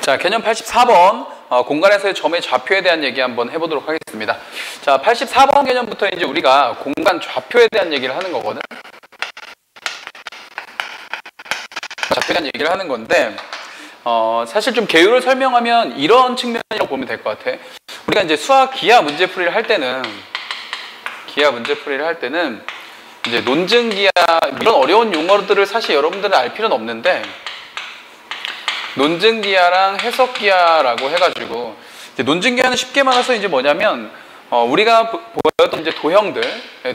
자, 개념 84번 공간에서의 점의 좌표에 대한 얘기 한번 해보도록 하겠습니다. 자, 84번 개념부터 이제 우리가 공간 좌표에 대한 얘기를 하는 거거든. 좌표에 대한 얘기를 하는 건데 사실 좀 개요를 설명하면 이런 측면이라고 보면 될 것 같아. 우리가 이제 수학 기하 문제풀이를 할 때는 이제 논증기하 이런 어려운 용어들을 사실 여러분들은 알 필요는 없는데, 논증기하랑 해석기하라고 해가지고, 이제 논증기하는 쉽게 말해서 이제 뭐냐면 우리가 보였던 이제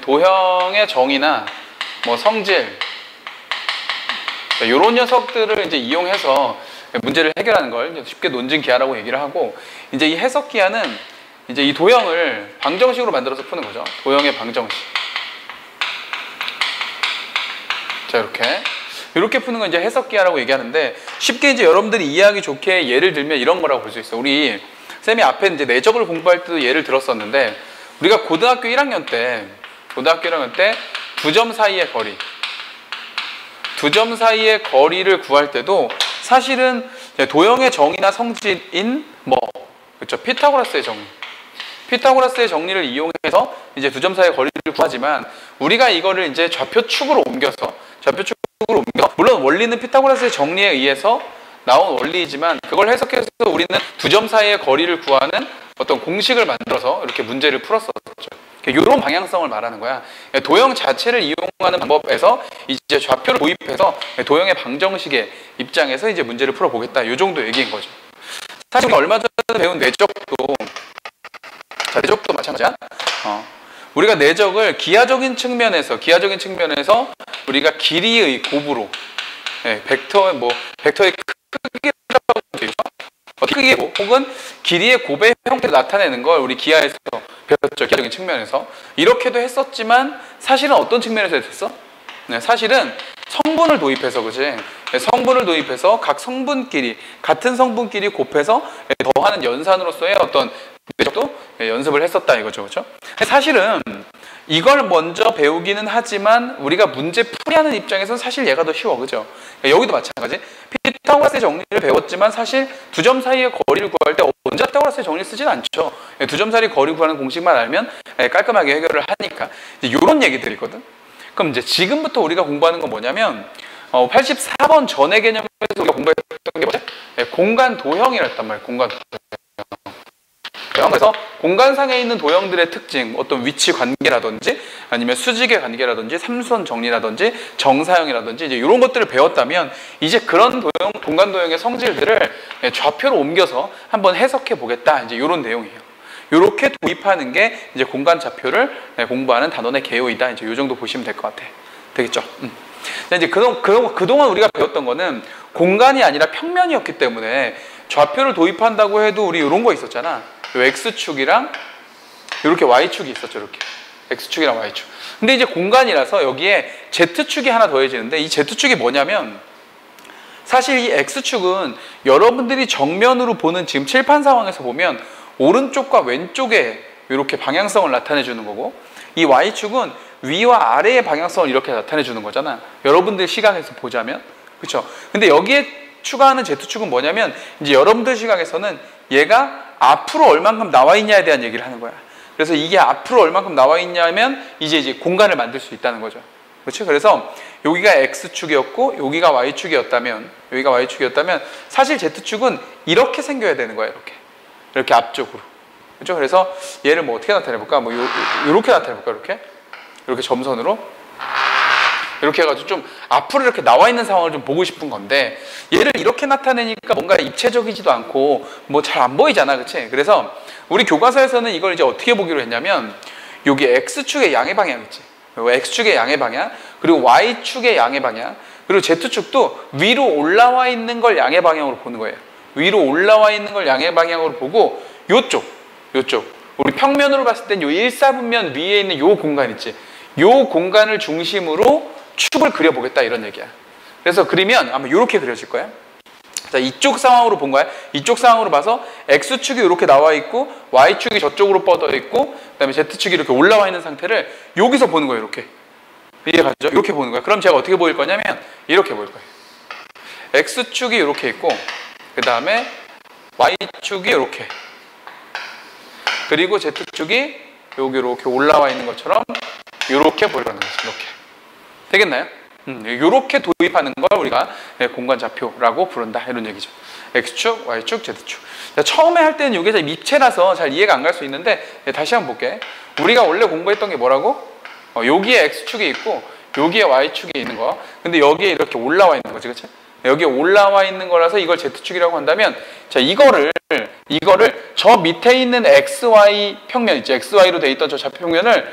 도형의 정의나 뭐 성질 이런 녀석들을 이제 이용해서 문제를 해결하는 걸 이제 쉽게 논증기하라고 얘기를 하고, 이제 이 해석기하는 이제 이 도형을 방정식으로 만들어서 푸는 거죠. 도형의 방정식. 자, 이렇게 푸는 건 이제 해석기하라고 얘기하는데, 쉽게 이제 여러분들이 이해하기 좋게 예를 들면 이런 거라고 볼 수 있어요. 우리 쌤이 앞에 이제 내적을 공부할 때도 예를 들었었는데, 우리가 고등학교 1학년 때 두 점 사이의 거리를 구할 때도 사실은 도형의 정의나 성질인 그렇죠, 피타고라스의 정리를 이용해서 이제 두 점 사이의 거리를 구하지만, 우리가 이거를 이제 좌표축으로 옮겨서 물론 원리는 피타고라스의 정리에 의해서 나온 원리이지만, 그걸 해석해서 우리는 두 점 사이의 거리를 구하는 어떤 공식을 만들어서 이렇게 문제를 풀었었죠. 이런 방향성을 말하는 거야. 도형 자체를 이용하는 방법에서 이제 좌표를 도입해서 도형의 방정식의 입장에서 이제 문제를 풀어보겠다, 이 정도 얘기인 거죠. 사실 우리가 얼마 전에 배운 내적도 마찬가지야. 우리가 내적을 기하적인 측면에서 우리가 길이의 곱으로, 벡터의 크기 혹은 길이의 곱의 형태로 나타내는 걸 우리 기하에서 배웠죠. 기하적인 측면에서 이렇게도 했었지만, 사실은 어떤 측면에서 했었어? 사실은 성분을 도입해서, 그지? 성분을 도입해서 각 성분끼리, 같은 성분끼리 곱해서 더하는 연산으로서의 어떤 내적도 연습을 했었다 이거죠, 그렇죠? 사실은 이걸 먼저 배우기는 하지만 우리가 문제 풀이하는 입장에서는 사실 얘가 더 쉬워, 그죠? 여기도 마찬가지. 피타고라스의 정리를 배웠지만 사실 두 점 사이의 거리를 구할 때 언제 피타고라스의 정리를 쓰진 않죠. 두 점 사이의 거리 구하는 공식만 알면 깔끔하게 해결을 하니까, 이런 얘기들이거든. 그럼 이제 지금부터 우리가 공부하는 건 뭐냐면 84번 전의 개념에서 우리가 공부했던 게 뭐지? 공간 도형이랬단 말이에요. 공간 도형. 그래서 공간상에 있는 도형들의 특징, 어떤 위치 관계라든지 아니면 수직의 관계라든지 삼수선 정리라든지 정사형이라든지 이제 이런 것들을 배웠다면, 이제 그런 공간 도형의 성질들을 좌표로 옮겨서 한번 해석해 보겠다, 이제 이런 내용이에요. 이렇게 도입하는 게 이제 공간 좌표를 공부하는 단원의 개요이다, 이제 이 정도 보시면 될 것 같아. 되겠죠? 이제 그동안 우리가 배웠던 거는 공간이 아니라 평면이었기 때문에 좌표를 도입한다고 해도 우리 이런 거 있었잖아. X축이랑 이렇게 Y축이 있었죠. 이렇게 X축이랑 Y축. 근데 이제 공간이라서 여기에 Z축이 하나 더해지는데, 이 Z축이 뭐냐면, 사실 이 X축은 여러분들이 정면으로 보는 지금 칠판 상황에서 보면 오른쪽과 왼쪽에 이렇게 방향성을 나타내 주는 거고, 이 Y축은 위와 아래의 방향성을 이렇게 나타내 주는 거잖아, 여러분들 시각에서 보자면. 그렇죠? 근데 여기에 추가하는 Z축은 뭐냐면, 이제 여러분들 시각에서는 얘가 앞으로 얼만큼 나와 있냐에 대한 얘기를 하는 거야. 그래서 이게 앞으로 얼만큼 나와 있냐면 이제 공간을 만들 수 있다는 거죠. 그렇죠? 그래서 여기가 X축이었고 여기가 Y축이었다면 사실 Z축은 이렇게 생겨야 되는 거야. 이렇게 앞쪽으로. 그렇죠? 그래서 얘를 뭐 어떻게 나타내 볼까? 이렇게 나타내 볼까? 이렇게 점선으로 이렇게 해가지고 좀 앞으로 이렇게 나와 있는 상황을 좀 보고 싶은 건데, 얘를 이렇게 나타내니까 뭔가 입체적이지도 않고 뭐 잘 안 보이잖아, 그치? 그래서 우리 교과서에서는 이걸 이제 어떻게 보기로 했냐면, 여기 X축의 양의 방향 있지? X축의 양의 방향, 그리고 Y축의 양의 방향, 그리고 Z축도 위로 올라와 있는 걸 양의 방향으로 보는 거예요. 위로 올라와 있는 걸 양의 방향으로 보고, 요쪽 우리 평면으로 봤을 땐 요 일사분면 위에 있는 요 공간 있지? 요 공간을 중심으로 축을 그려보겠다, 이런 얘기야. 그래서 그리면 아마 이렇게 그려질 거야. 자, 이쪽 상황으로 본 거야. 이쪽 상황으로 봐서 X축이 이렇게 나와 있고 Y축이 저쪽으로 뻗어 있고 그다음에 Z축이 이렇게 올라와 있는 상태를 여기서 보는 거예요. 이렇게. 이해가죠? 이렇게 보는 거야. 그럼 제가 어떻게 보일 거냐면 이렇게 보일 거예요. X축이 이렇게 있고 그 다음에 Y축이 이렇게, 그리고 Z축이 여기 이렇게 올라와 있는 것처럼 이렇게 보이는 거죠. 이렇게. 되겠나요? 이렇게 도입하는 걸 우리가 공간 좌표라고 부른다, 이런 얘기죠. X축, Y축, Z축. 처음에 할 때는 이게 입체라서 잘 이해가 안 갈 수 있는데, 다시 한번 볼게. 우리가 원래 공부했던 게 뭐라고? 여기에 X축이 있고 여기에 Y축이 있는 거. 근데 여기에 이렇게 올라와 있는 거지, 그치? 여기에 올라와 있는 거라서 이걸 Z축이라고 한다면, 자, 이거를 저 밑에 있는 XY 평면 있지, XY로 돼 있던 저 좌표평면을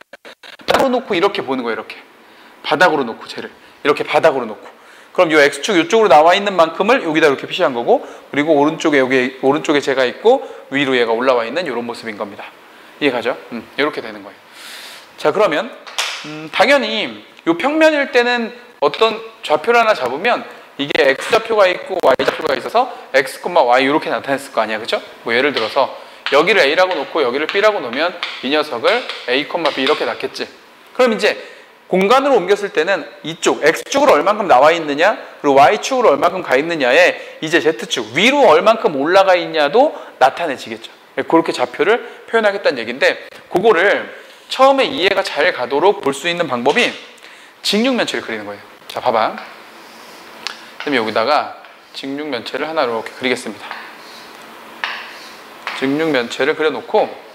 바닥으로 놓고 이렇게 보는 거예요. 이렇게 바닥으로 놓고, 쟤를 이렇게 바닥으로 놓고, 그럼 이 X축 이쪽으로 나와 있는 만큼을 여기다 이렇게 표시한 거고, 그리고 오른쪽에 여기 오른쪽에 제가 있고 위로 얘가 올라와 있는 이런 모습인 겁니다. 이해가죠? 이렇게 되는 거예요. 자, 그러면 당연히 이 평면일 때는 어떤 좌표를 하나 잡으면 이게 X좌표가 있고 Y좌표가 있어서 X, Y 이렇게 나타냈을 거 아니야, 그죠? 뭐 예를 들어서 여기를 A라고 놓고 여기를 B라고 놓으면 이 녀석을 A, B 이렇게 놨겠지. 그럼 이제 공간으로 옮겼을 때는 이쪽 X축으로 얼만큼 나와 있느냐, 그리고 Y축으로 얼만큼 가 있느냐에 이제 Z축 위로 얼만큼 올라가 있냐도 나타내지겠죠. 그렇게 좌표를 표현하겠다는 얘기인데, 그거를 처음에 이해가 잘 가도록 볼 수 있는 방법이 직육면체를 그리는 거예요. 자, 봐봐. 그럼 여기다가 직육면체를 하나 이렇게 그리겠습니다. 직육면체를 그려놓고,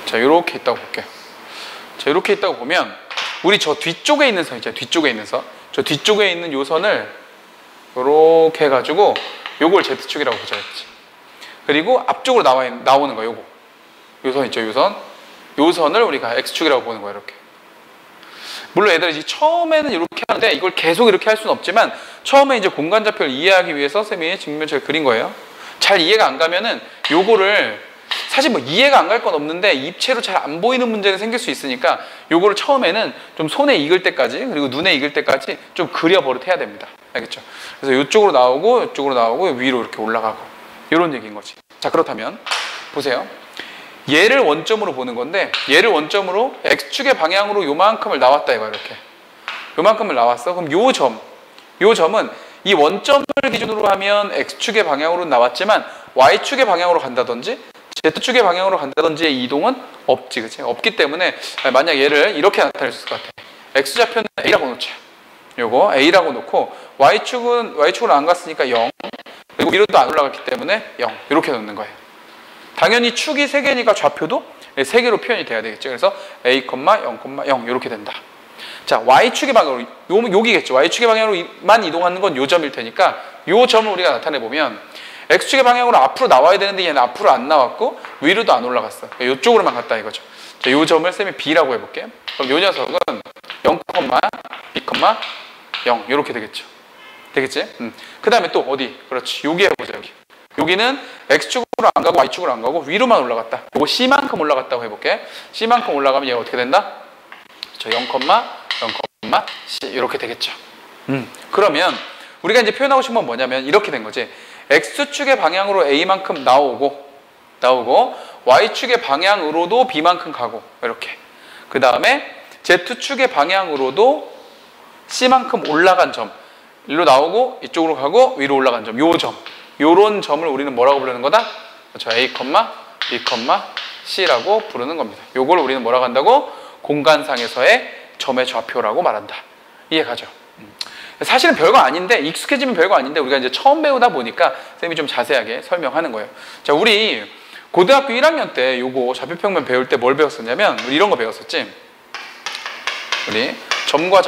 자, 이렇게 있다고 볼게요. 자, 이렇게 있다고 보면 우리 저 뒤쪽에 있는 선 있잖아요. 뒤쪽에 있는 선. 저 뒤쪽에 있는 요 선을 이렇게 해가지고 요걸 Z축이라고 보자 했지. 그리고 앞쪽으로 나오는 거 요거. 요 선 있죠, 요 선. 요 선을 우리가 X축이라고 보는 거예요, 이렇게. 물론 애들이 처음에는 이렇게 하는데 이걸 계속 이렇게 할 수는 없지만, 처음에 이제 공간 좌표를 이해하기 위해서 쌤이 직육면체를 그린 거예요. 잘 이해가 안 가면은 요거를 사실 뭐 이해가 안 갈 건 없는데 입체로 잘 안 보이는 문제가 생길 수 있으니까 요거를 처음에는 좀 손에 익을 때까지, 그리고 눈에 익을 때까지 좀 그려버릇해야 됩니다. 알겠죠? 그래서 이쪽으로 나오고 이쪽으로 나오고 위로 이렇게 올라가고 이런 얘기인 거지. 자, 그렇다면 보세요. 얘를 원점으로 보는 건데, 얘를 원점으로 X축의 방향으로 요만큼을 나왔다 이거, 이렇게 요만큼을 나왔어. 그럼 요 점은 이 원점을 기준으로 하면 X축의 방향으로 나왔지만 Y축의 방향으로 간다든지 Z축의 방향으로 간다든지의 이동은 없지, 그치? 없기 때문에 만약 얘를 이렇게 나타낼 수 있을 것 같아. X좌표는 A라고 놓자. 요거 A라고 놓고 Y축으로 안 갔으니까 0, 그리고 위로도 안 올라갔기 때문에 0 이렇게 놓는 거예요. 당연히 축이 3개니까 좌표도 3개로 표현이 돼야 되겠죠. 그래서 A, 0, 0 이렇게 된다. 자, Y축의 방향으로, 여기겠죠. Y축의 방향으로만 이동하는 건 요 점일 테니까 요 점을 우리가 나타내보면 X축의 방향으로 앞으로 나와야 되는데 얘는 앞으로 안 나왔고 위로도 안 올라갔어. 이쪽으로만 갔다 이거죠. 자, 요 점을 쌤이 B라고 해볼게요. 그럼 요 녀석은 0, B, 0 이렇게 되겠죠. 되겠지? 그 다음에 또 어디? 그렇지. 여기 해보자, 여기. 여기는 X축으로 안 가고 Y축으로 안 가고 위로만 올라갔다. 요거 C만큼 올라갔다고 해볼게. C만큼 올라가면 얘가 어떻게 된다? 저 0, 0, C 이렇게 되겠죠. 그러면 우리가 이제 표현하고 싶은 건 뭐냐면 이렇게 된 거지. X축의 방향으로 A만큼 나오고 Y축의 방향으로도 B만큼 가고 이렇게. 그 다음에 Z축의 방향으로도 C만큼 올라간 점. 일로 나오고 이쪽으로 가고 위로 올라간 점. 요 점. 요런 점을 우리는 뭐라고 부르는 거다? 그렇죠. A, B, C라고 부르는 겁니다. 요걸 우리는 뭐라고 한다고? 공간상에서의 점의 좌표라고 말한다. 이해가죠? 사실은 별거 아닌데, 익숙해지면 별거 아닌데 우리가 이제 처음 배우다 보니까 쌤이 좀 자세하게 설명하는 거예요. 자, 우리 고등학교 1학년 때 요거 좌표평면 배울 때 뭘 배웠었냐면, 우리 이런 거 배웠었지. 우리 점과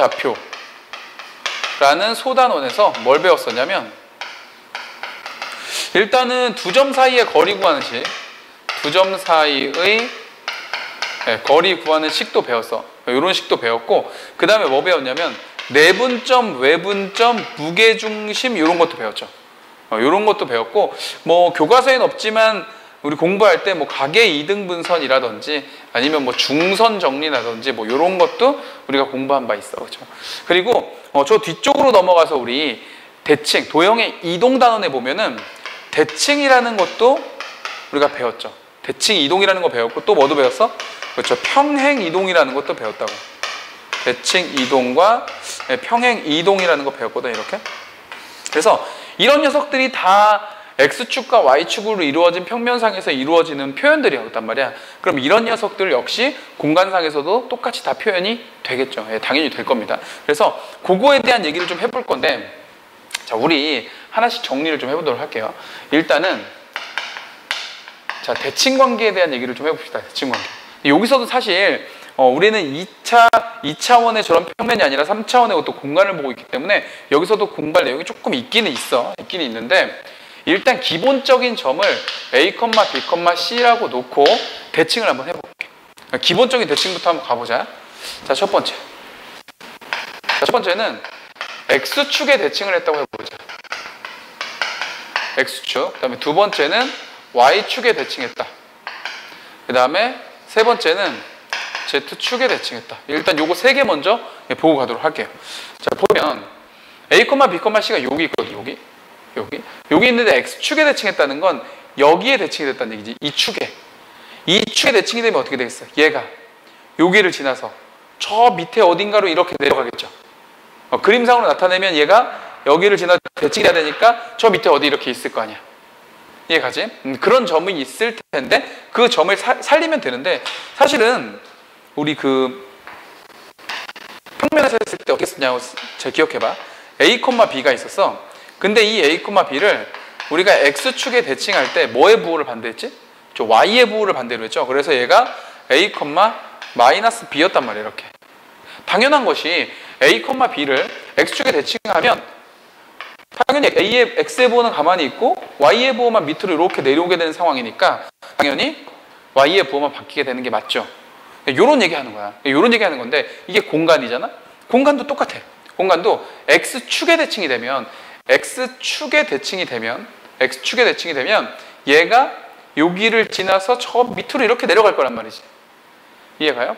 좌표라는 소단원에서 뭘 배웠었냐면, 일단은 두 점 사이의 거리 구하는 식, 두 점 사이의 거리 구하는 식도 배웠어. 이런 식도 배웠고, 그 다음에 뭐 배웠냐면 내분점, 외분점, 무게중심 이런 것도 배웠죠. 이런 것도 배웠고, 뭐 교과서에는 없지만 우리 공부할 때 뭐 가계 이등분선이라든지 아니면 뭐 중선 정리라든지 뭐 이런 것도 우리가 공부한 바 있어, 그렇죠? 그리고 저 뒤쪽으로 넘어가서 우리 대칭, 도형의 이동 단원에 보면은 대칭이라는 것도 우리가 배웠죠. 대칭 이동이라는 거 배웠고, 또 뭐도 배웠어? 그렇죠. 평행 이동이라는 것도 배웠다고. 대칭 이동과 평행 이동이라는 거 배웠거든, 이렇게. 그래서 이런 녀석들이 다 X축과 Y축으로 이루어진 평면상에서 이루어지는 표현들이었단 말이야. 그럼 이런 녀석들 역시 공간상에서도 똑같이 다 표현이 되겠죠. 예, 당연히 될 겁니다. 그래서 그거에 대한 얘기를 좀 해볼 건데, 자, 우리 하나씩 정리를 좀 해보도록 할게요. 일단은 자, 대칭관계에 대한 얘기를 좀 해봅시다. 대칭관계. 여기서도 사실 우리는 2차원의 저런 평면이 아니라 3차원의 어떤 공간을 보고 있기 때문에 여기서도 공간 내용이 조금 있기는 있는데, 일단 기본적인 점을 A, B, C라고 놓고 대칭을 한번 해볼게. 기본적인 대칭부터 한번 가보자. 자, 첫 번째. 자, 첫 번째는 X축에 대칭을 했다고 해보자. X축. 그 다음에 두 번째는 Y축에 대칭했다. 그 다음에 세 번째는 Z축에 대칭했다. 일단 요거 세 개 먼저 보고 가도록 할게요. 자, 보면 A, B, C가 여기 있거든요. 여기 있는데 X축에 대칭했다는 건 여기에 대칭이 됐다는 얘기지. 이 축에 대칭이 되면 어떻게 되겠어? 얘가 여기를 지나서 저 밑에 어딘가로 이렇게 내려가겠죠. 그림상으로 나타내면 얘가 여기를 지나 대칭이 돼야 되니까 저 밑에 어디 이렇게 있을 거 아니야. 이해가지? 그런 점이 있을 텐데 그 점을 살리면 되는데, 사실은 우리 그 평면에서 했을 때 어떻게 쓰냐고 잘 기억해봐. A, B가 있었어. 근데 이 A, B를 우리가 X축에 대칭할 때 뭐의 부호를 반대했지? 저 Y의 부호를 반대로 했죠. 그래서 얘가 A, B였단 말이에요. 이렇게. 당연한 것이 A, B를 X축에 대칭하면 당연히 X의 부호는 가만히 있고 Y의 부호만 밑으로 이렇게 내려오게 되는 상황이니까 당연히 Y의 부호만 바뀌게 되는 게 맞죠. 요런 얘기 하는 거야. 요런 얘기 하는 건데, 이게 공간이잖아? 공간도 똑같아. 공간도 X축에 대칭이 되면 X축에 대칭이 되면 얘가 여기를 지나서 저 밑으로 이렇게 내려갈 거란 말이지. 이해가요?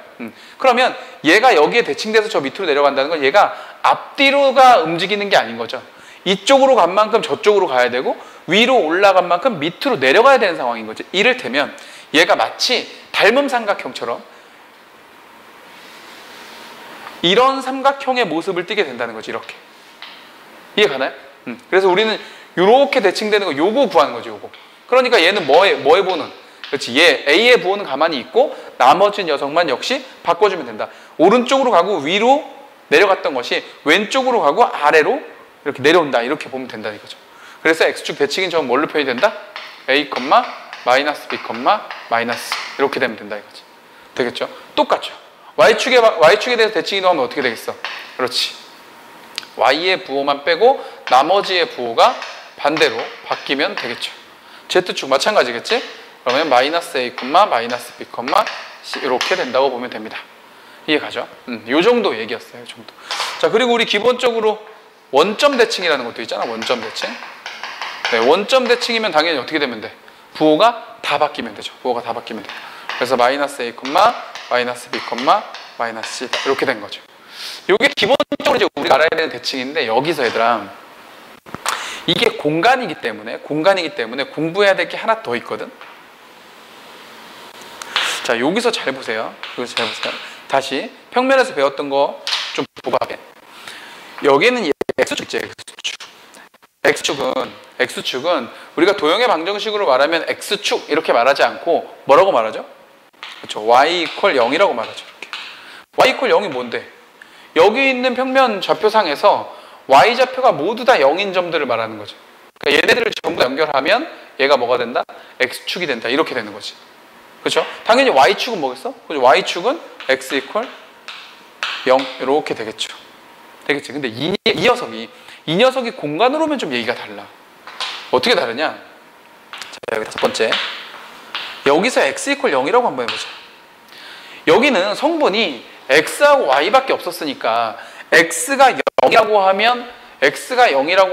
그러면 얘가 여기에 대칭돼서 저 밑으로 내려간다는 건 얘가 앞뒤로가 움직이는 게 아닌 거죠. 이쪽으로 간 만큼 저쪽으로 가야 되고 위로 올라간 만큼 밑으로 내려가야 되는 상황인 거지. 이를테면 얘가 마치 닮은 삼각형처럼 이런 삼각형의 모습을 띠게 된다는 거지. 이렇게. 이해가나요? 그래서 우리는 이렇게 대칭되는 거 요거 구하는 거죠. 요거. 그러니까 얘는 뭐의 부호는? 그렇지. 얘 A의 부호는 가만히 있고 나머지 녀석만 역시 바꿔주면 된다. 오른쪽으로 가고 위로 내려갔던 것이 왼쪽으로 가고 아래로 이렇게 내려온다. 이렇게 보면 된다는 거죠. 그래서 X축 대칭인 점은 뭘로 표현이 된다? A, B, 이렇게 되면 된다 이거지. 되겠죠? 똑같죠. Y축에 대해서 대칭이 나오면 어떻게 되겠어? 그렇지. Y의 부호만 빼고 나머지의 부호가 반대로 바뀌면 되겠죠. Z축 마찬가지겠지? 그러면 A, B, C 이렇게 된다고 보면 됩니다. 이해가죠? 요 정도 얘기였어요. 요 정도. 자, 그리고 우리 기본적으로 원점 대칭이라는 것도 있잖아. 원점 대칭. 네, 원점 대칭이면 당연히 어떻게 되면 돼? 부호가 다 바뀌면 되죠. 부호가 다 바뀌면 돼. 그래서 A, B, C 이렇게 된 거죠. 이게 기본적으로 이제 우리가 알아야 되는 대칭인데, 여기서 얘들아 이게 공간이기 때문에 공부해야 될 게 하나 더 있거든. 자, 여기서 잘 보세요. 다시 평면에서 배웠던 거 좀 보봐. 여기는 X축이지. X축은 우리가 도형의 방정식으로 말하면 X축 이렇게 말하지 않고 뭐라고 말하죠? 그렇죠. Y = 0이라고 말하죠. 이렇게. Y = 0이 뭔데? 여기 있는 평면 좌표상에서 Y좌표가 모두 다 0인 점들을 말하는 거죠. 그러니까 얘네들을 전부 다 연결하면 얘가 뭐가 된다? X축이 된다. 이렇게 되는 거지. 그렇죠? 당연히 Y축은 뭐겠어? 그렇죠? Y축은 X = 0 이렇게 되겠죠. 근데 이 녀석이 공간으로 오면 좀 얘기가 달라. 어떻게 다르냐? 자, 여기 다섯 번째. 여기서 X = 0이라고 한번 해보자. 여기는 성분이 X하고 Y밖에 없었으니까 X가 0이라고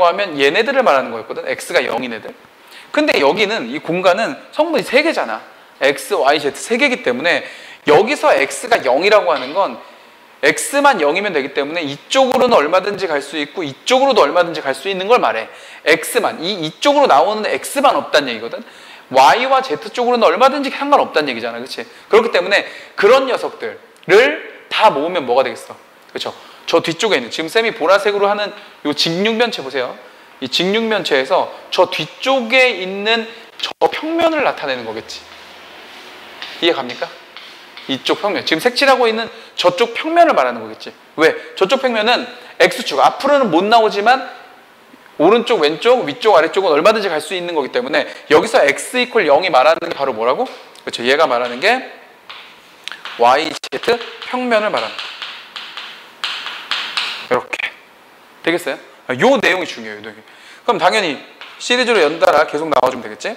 하면 얘네들을 말하는 거였거든. X가 0인 애들. 근데 여기는 이 공간은 성분이 3개잖아. X, Y, Z 3개이기 때문에 여기서 X가 0이라고 하는 건 X만 0이면 되기 때문에 이쪽으로는 얼마든지 갈 수 있고 이쪽으로도 얼마든지 갈 수 있는 걸 말해. X만, 이쪽으로 나오는 X만 없다는 얘기거든. Y와 Z 쪽으로는 얼마든지 상관없다는 얘기잖아. 그렇지? 그렇기 때문에 그런 녀석들을 다 모으면 뭐가 되겠어? 그렇죠? 저 뒤쪽에 있는 지금 쌤이 보라색으로 하는 요 직육면체 보세요. 이 직육면체에서 저 뒤쪽에 있는 저 평면을 나타내는 거겠지. 이해 갑니까? 이쪽 평면. 지금 색칠하고 있는 저쪽 평면을 말하는 거겠지. 왜? 저쪽 평면은 X축. 앞으로는 못 나오지만 오른쪽, 왼쪽, 위쪽, 아래쪽은 얼마든지 갈 수 있는 거기 때문에 여기서 X = 0이 말하는 게 바로 뭐라고? 그렇죠. 얘가 말하는 게 YZ 평면을 말하는 거예요. 이렇게. 되겠어요? 요 내용이 중요해요. 그럼 당연히 시리즈로 연달아 계속 나와주면 되겠지?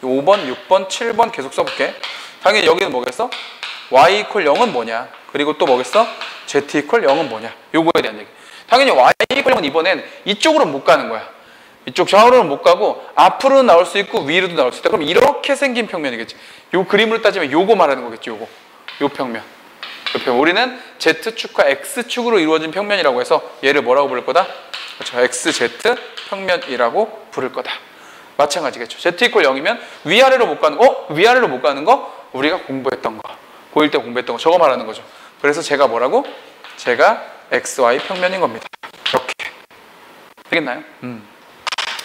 5번, 6번, 7번 계속 써볼게. 당연히 여기는 뭐겠어? Y = 0은 뭐냐? 그리고 또 뭐겠어? Z = 0은 뭐냐? 요거에 대한 얘기. 당연히 Y = 0은 이번엔 이쪽으로는 못 가는 거야. 이쪽 좌우로는 못 가고 앞으로는 나올 수 있고 위로도 나올 수 있다. 그럼 이렇게 생긴 평면이겠지. 요 그림으로 따지면 요거 말하는 거겠지. 요거. 요 평면. 요 평면. 우리는 Z축과 X축으로 이루어진 평면이라고 해서 얘를 뭐라고 부를 거다? 그렇죠. XZ 평면이라고 부를 거다. 마찬가지겠죠. Z = 0이면 위아래로 못 가는 거? 위아래로 못 가는 거? 우리가 공부했던 거. 고1 때 공부했던 거. 저거 말하는 거죠. 그래서 제가 뭐라고? 제가 XY 평면인 겁니다. 이렇게. 되겠나요?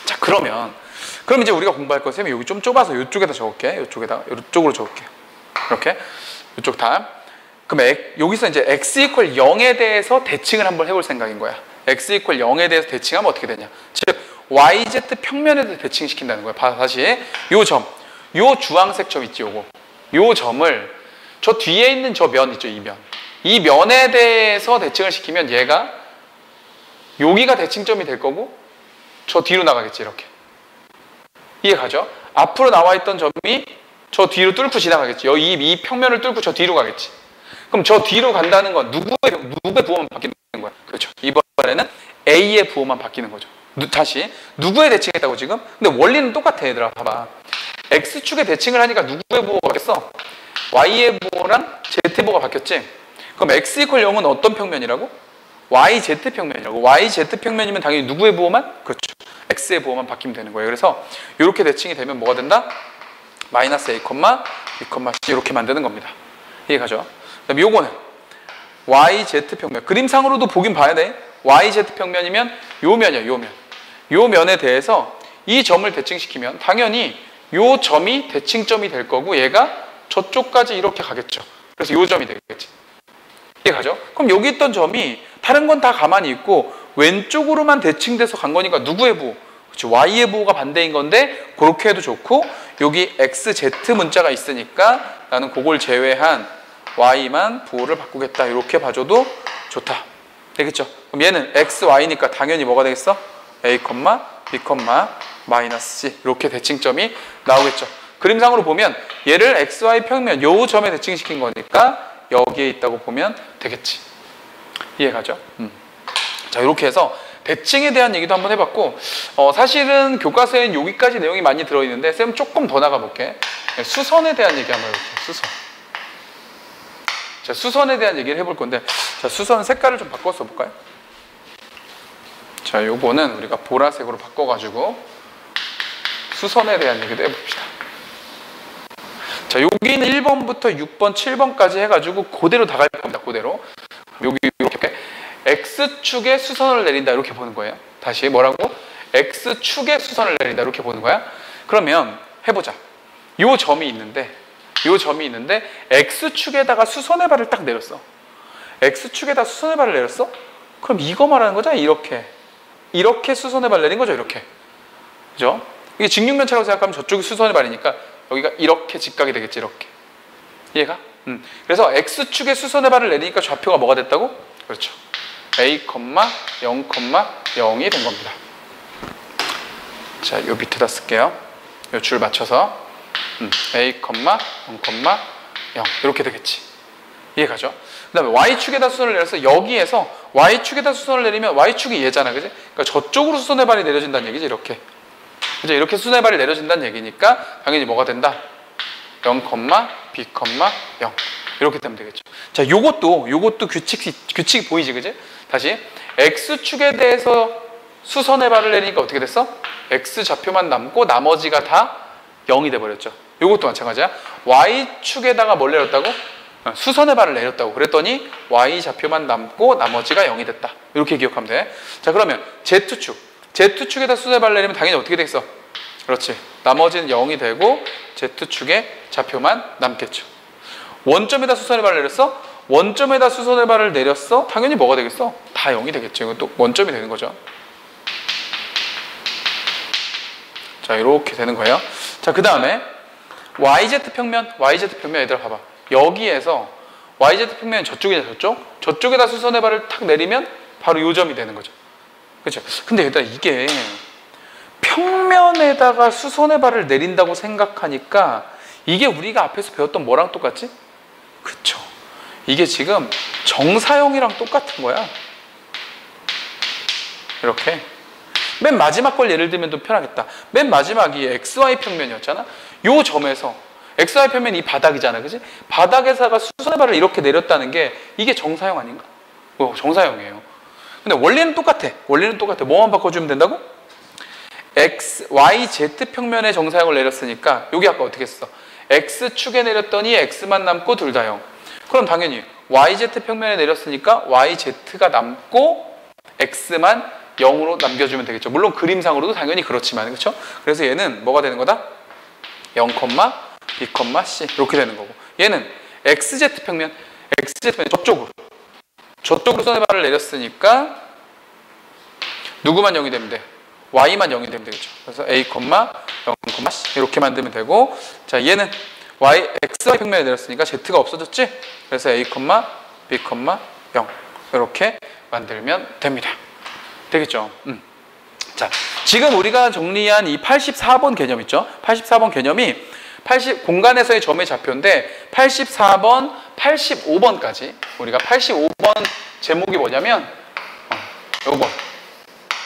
자, 그럼 이제 우리가 공부할 거 쌤이 여기 좀 좁아서 이쪽에다 적을게. 이쪽으로 적을게. 이렇게. 이쪽 다음. 그럼 여기서 이제 X = 0에 대해서 대칭을 한번 해볼 생각인 거야. X = 0에 대해서 대칭하면 어떻게 되냐? 즉 YZ 평면에 대해서 대칭시킨다는 거야. 다시 요 점, 요 주황색 점 있지, 요거. 요 점을 저 뒤에 있는 저 면 있죠, 이 면. 이 면에 대해서 대칭을 시키면 얘가 여기가 대칭점이 될 거고 저 뒤로 나가겠지, 이렇게. 이해 가죠? 앞으로 나와 있던 점이 저 뒤로 뚫고 지나가겠지. 이 평면을 뚫고 저 뒤로 가겠지. 그럼 저 뒤로 간다는 건 누구의 부호만 바뀌는 거야? 그렇죠. 이번에는 A의 부호만 바뀌는 거죠. 다시 누구의 대칭했다고 지금? 근데 원리는 똑같아, 얘들아. 봐봐. X축에 대칭을 하니까 누구의 부호가 바뀌었어? Y의 부호랑 Z 부호가 바뀌었지? 그럼 X = 0은 어떤 평면이라고? YZ 평면이라고. YZ 평면이면 당연히 누구의 부호만? 그렇죠. X의 부호만 바뀌면 되는 거예요. 그래서 이렇게 대칭이 되면 뭐가 된다? -A, B, C 이렇게 만드는 겁니다. 이해가죠? 그다음에 요거는 YZ 평면. 그림상으로도 보긴 봐야 돼. YZ 평면이면 요 면이야, 요 면. 요 면에 대해서 이 점을 대칭시키면 당연히 요 점이 대칭점이 될 거고 얘가 저쪽까지 이렇게 가겠죠. 그래서 요 점이 되겠지. 이해가죠? 그럼 여기 있던 점이 다른 건 다 가만히 있고 왼쪽으로만 대칭돼서 간 거니까 누구의 부호? 그렇죠. Y의 부호가 반대인 건데 그렇게 해도 좋고 여기 XZ 문자가 있으니까 나는 그걸 제외한 Y만 부호를 바꾸겠다. 이렇게 봐줘도 좋다. 되겠죠? 그럼 얘는 XY니까 당연히 뭐가 되겠어? A, B, C 이렇게 대칭점이 나오겠죠. 그림상으로 보면 얘를 XY 평면 요 점에 대칭시킨 거니까 여기에 있다고 보면 되겠지. 이해가죠? 자, 이렇게 해서 대칭에 대한 얘기도 한번 해봤고 사실은 교과서에는 여기까지 내용이 많이 들어있는데 쌤 조금 더 나가볼게. 수선에 대한 얘기 한번 해볼게요. 수선. 자, 수선에 대한 얘기를 해볼 건데 자, 수선 색깔을 좀 바꿔 써볼까요? 자, 요거는 우리가 보라색으로 바꿔가지고 수선에 대한 얘기도 해봅시다. 자, 여기는 1번부터 6번, 7번까지 해가지고 그대로 다 갈 겁니다. 그대로. 여기 이렇게 X축에 수선을 내린다 이렇게 보는 거예요. 다시 뭐라고? X축에 수선을 내린다 이렇게 보는 거야. 그러면 해보자. 요 점이 있는데 X축에다가 수선의 발을 딱 내렸어. X축에다 수선의 발을 내렸어? 그럼 이거 말하는 거잖아. 이렇게 수선의 발을 내린 거죠. 이렇게. 그죠? 이게 직육면체라고 생각하면 저쪽이 수선의 발이니까 여기가 이렇게 직각이 되겠지. 이렇게. 이해가? 그래서 X축에 수선의 발을 내리니까 좌표가 뭐가 됐다고? 그렇죠. A, 0, 0이 된 겁니다. 자, 요 밑에다 쓸게요. 요 줄 맞춰서 A, 0, 0 이렇게 되겠지. 이해가죠? 그 다음에 Y축에다 수선을 내려서 여기에서 Y축에다 수선을 내리면 Y축이 얘잖아. 그지? 그러니까 저쪽으로 수선의 발이 내려진다는 얘기지. 이렇게. 이제 이렇게 수선의 발이 내려진다는 얘기니까 당연히 뭐가 된다? 0, B, 0 이렇게 되면 되겠죠. 자, 요것도 규칙이 보이지, 그지? 다시 X축에 대해서 수선의 발을 내리니까 어떻게 됐어? X 좌표만 남고 나머지가 다 0이 돼버렸죠. 요것도 마찬가지야. Y축에다가 뭘 내렸다고? 수선의 발을 내렸다고. 그랬더니 Y 좌표만 남고 나머지가 0이 됐다. 이렇게 기억하면 돼. 자, 그러면 Z축. Z축에다 수선해발을 내리면 당연히 어떻게 되겠어? 그렇지. 나머지는 0이 되고 Z축에 좌표만 남겠죠. 원점에다 수선해발을 내렸어? 원점에다 수선해발을 내렸어? 당연히 뭐가 되겠어? 다 0이 되겠죠. 이건 또 원점이 되는 거죠. 자, 이렇게 되는 거예요. 자, 그 다음에 YZ평면 얘들아 봐봐. 여기에서 YZ평면이 저쪽이냐 저쪽? 저쪽에다 수선해발을 탁 내리면 바로 요 점이 되는 거죠. 그렇죠? 근데 얘들아 이게 평면에다가 수선해발을 내린다고 생각하니까 이게 우리가 앞에서 배웠던 뭐랑 똑같지? 그쵸. 이게 지금 정사형이랑 똑같은 거야. 이렇게. 맨 마지막 걸 예를 들면 좀 편하겠다. 맨 마지막이 XY 평면이었잖아. 요 점에서 XY 평면이 이 바닥이잖아. 그지? 바닥에다가 수선해발을 이렇게 내렸다는 게 이게 정사형 아닌가? 정사형이에요. 근데 원리는 똑같아. 뭐만 바꿔주면 된다고? YZ 평면의 정사형을 내렸으니까 여기 아까 어떻게 했어? X축에 내렸더니 X만 남고 둘 다 0. 그럼 당연히 YZ 평면에 내렸으니까 YZ가 남고 X만 0으로 남겨주면 되겠죠. 물론 그림상으로도 당연히 그렇지만 그렇죠? 그래서 얘는 뭐가 되는 거다? 0, B, C 이렇게 되는 거고 얘는 XZ 평면 저쪽으로 수선해발을 내렸으니까 누구만 0이 되면 돼? Y만 0이 되면 되겠죠. 그래서 A, 0, C 이렇게 만들면 되고 자 얘는 XY 평면에 내렸으니까 Z가 없어졌지? 그래서 A, B, 0 이렇게 만들면 됩니다. 되겠죠? 자, 지금 우리가 정리한 이 84번 개념 있죠? 84번 개념이 공간에서의 점의 좌표인데 84번, 85번까지 우리가 85번 제목이 뭐냐면 요거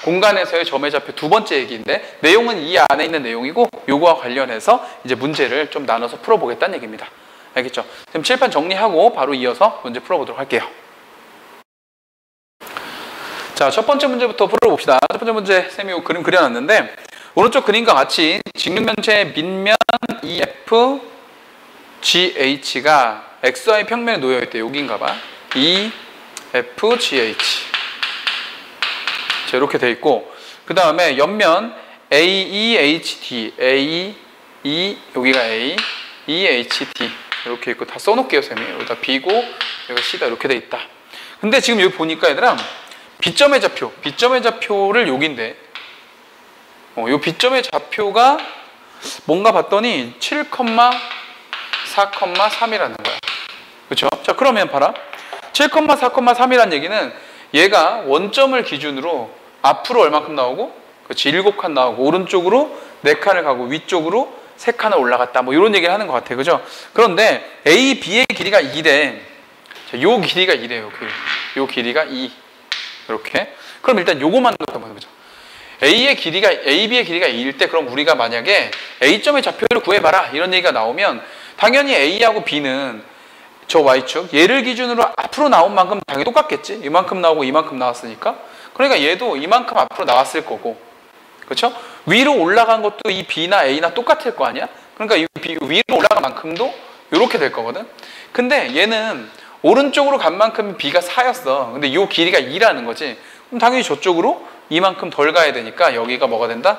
공간에서의 점의 좌표 두 번째 얘기인데 내용은 이 안에 있는 내용이고 요거와 관련해서 이제 문제를 좀 나눠서 풀어보겠다는 얘기입니다. 알겠죠? 그럼 칠판 정리하고 바로 이어서 문제 풀어보도록 할게요. 자, 첫 번째 문제부터 풀어봅시다. 첫 번째 문제 쌤이 그림 그려놨는데 오른쪽 그림과 같이 직육면체의 밑면 EF, GH가 XY 평면에 놓여있대. 여기인가 봐. EF, GH 자, 이렇게 돼 있고 그 다음에 옆면 AEHD 여기가 A, EHD 이렇게 있고 다 써놓을게요 쌤이. 여기다 B고 여기가 C다 이렇게 돼 있다. 근데 지금 여기 보니까 얘들아 B점의 좌표를 여기인데 요 B점의 좌표가 뭔가 봤더니 7,4,3이라는 거야. 그렇죠? 자, 그러면 봐라. 7,4,3이라는 얘기는 얘가 원점을 기준으로 앞으로 얼만큼 나오고 그렇지 7칸 나오고 오른쪽으로 4칸을 가고 위쪽으로 3칸을 올라갔다. 뭐 이런 얘기를 하는 것 같아. 그죠? 그런데 A, B의 길이가 2래. 자, 요 길이가 2래요. 요 길이가 2. 이렇게. 그럼 일단 요거만 놓고 한번 해보자. B의 길이가 2일 때 그럼 우리가 만약에 A점의 좌표를 구해봐라 이런 얘기가 나오면 당연히 A하고 B는 저 Y축 얘를 기준으로 앞으로 나온 만큼 당연히 똑같겠지. 이만큼 나오고 이만큼 나왔으니까. 그러니까 얘도 이만큼 앞으로 나왔을 거고 그렇죠? 위로 올라간 것도 이 B나 A나 똑같을 거 아니야? 그러니까 이 위로 올라간 만큼도 이렇게 될 거거든. 근데 얘는 오른쪽으로 간 만큼 B가 4였어. 근데 이 길이가 2라는 거지. 그럼 당연히 저쪽으로 이만큼 덜 가야 되니까 여기가 뭐가 된다?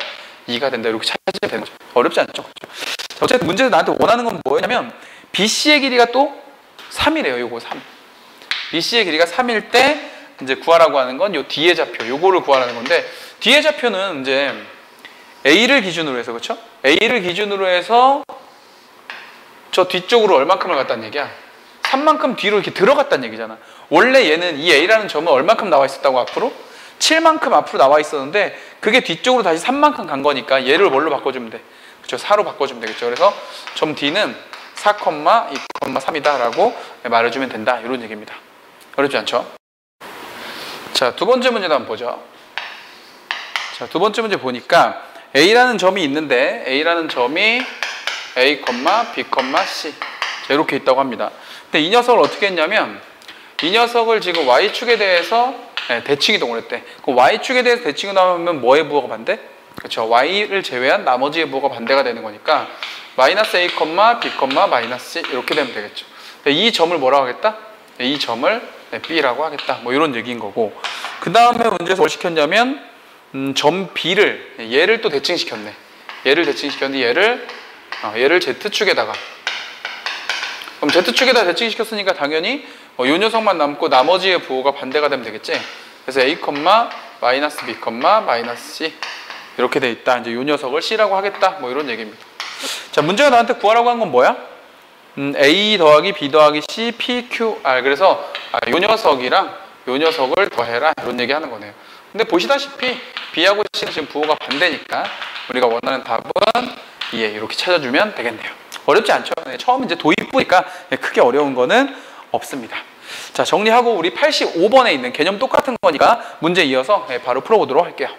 2가 된다. 이렇게 찾으면 되는 거죠. 어렵지 않죠? 그렇죠? 어쨌든 문제에서 나한테 원하는 건 뭐냐면 BC의 길이가 또 3이래요. 요거 3. BC의 길이가 3일 때 이제 구하라고 하는 건 요 D의 좌표. 요거를 구하라는 건데 D의 좌표는 이제 A를 기준으로 해서 그렇죠? A를 기준으로 해서 저 뒤쪽으로 얼만큼을 갔다는 얘기야? 3만큼 뒤로 이렇게 들어갔다는 얘기잖아. 원래 얘는 이 A라는 점은 얼만큼 나와 있었다고 앞으로? 7만큼 앞으로 나와 있었는데 그게 뒤쪽으로 다시 3만큼 간 거니까 얘를 뭘로 바꿔주면 돼? 그렇죠? 4로 바꿔주면 되겠죠. 그래서 점 D는 4,2,3이다 라고 말해주면 된다. 이런 얘기입니다. 어렵지 않죠? 자, 두 번째 문제도 한번 보죠. 자, 두 번째 문제 보니까 A라는 점이 있는데 A라는 점이 A, B, C 자, 이렇게 있다고 합니다. 근데 이 녀석을 어떻게 했냐면 이 녀석을 지금 Y축에 대해서 대칭이동을 했대. 그럼 Y축에 대해서 대칭이동하면 뭐의 부호가 반대? 그렇죠. Y를 제외한 나머지의 부호가 반대가 되는 거니까 마이너스 A, B, 마이너스 C 이렇게 되면 되겠죠. 이 점을 뭐라고 하겠다? 이 점을 B라고 하겠다. 뭐 이런 얘기인 거고 그 다음에 문제에서 뭘 시켰냐면 점 B를 얘를 또 대칭시켰네. 얘를 대칭시켰는데 얘를 Z축에다가, 그럼 Z축에다 대칭시켰으니까 당연히 요 녀석만 남고 나머지의 부호가 반대가 되면 되겠지. 그래서 A, 마이너스 B, 마이너스 C 이렇게 돼 있다. 이제 요 녀석을 C라고 하겠다. 뭐 이런 얘기입니다. 자, 문제가 나한테 구하라고 한 건 뭐야? A 더하기 B 더하기 C, P, Q, R. 그래서 요 녀석이랑 요 녀석을 더해라. 이런 얘기 하는 거네요. 근데 보시다시피 B하고 C는 지금 부호가 반대니까 우리가 원하는 답은 2에 이렇게 찾아주면 되겠네요. 어렵지 않죠? 처음 이제 도입부니까 크게 어려운 거는 없습니다. 자, 정리하고 우리 85번에 있는 개념 똑같은 거니까 문제 이어서 바로 풀어보도록 할게요.